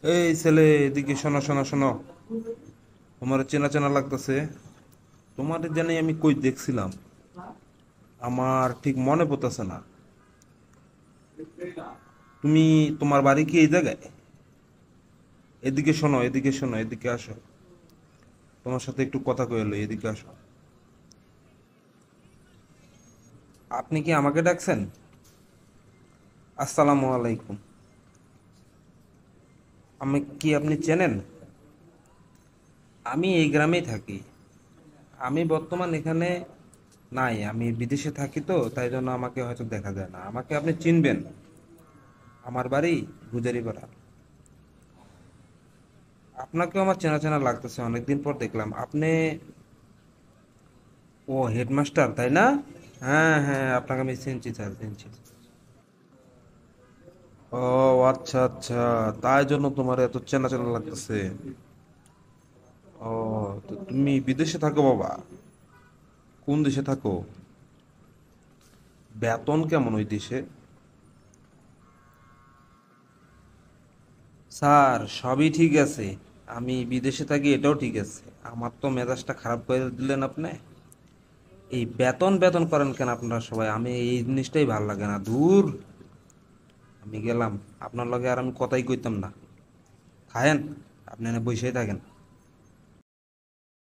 এই ছেলে, এদিকে শোনো শোনো শোনো। তোমার চেনা চেনা লাগতেছে। তোমার জানি আমি কই দেখছিলাম, আমার ঠিক মনে পড়তেছে না। তুমি, তোমার বাড়ি কি এই জায়গায়? এদিকে শোনো, এদিকে শোনো, এদিকে আসো। তোমার সাথে একটু কথা কয়ে এলো, এদিকে আসো। আপনি কি আমাকে ডাকছেন? আসসালামু আলাইকুম। আমি কি, আপনি চেনেন? আমি এই গ্রামেই থাকি। আমি বর্তমান এখানে নাই, আমি বিদেশে থাকি, তো তাই জন্য আমাকে হয়তো দেখা যায় না। আমাকে আপনি চিনবেন? আমার বাড়ি গুজারিপাড়া। আপনাকেও আমার চেনা চেনা লাগতেছে, অনেকদিন পর দেখলাম আপনি। ও হেডমাস্টার, তাই না? হ্যাঁ হ্যাঁ, আপনাকে আমি চিনছি স্যার, চিনছি। ও আচ্ছা আচ্ছা, তাই জন্য তোমার এত চেনা চেনা লাগতেছে। ও, তো তুমি বিদেশে থাকো বাবা? কোন দেশে থাকো? বেতন কেমন ওই দেশে? স্যার সবই ঠিক আছে, আমি বিদেশে থাকি এটাও ঠিক আছে। আমার তো মেজাজটা খারাপ করে দিলেন আপনি। এই বেতন বেতন করেন কেন আপনারা সবাই? আমি এই জিনিসটাই ভাল লাগে না, দূর। আমি গেলাম, আপনার লগে আর আমি কথাই কইতাম না। খায়েন, আপনি এনে বসেই থাকেন।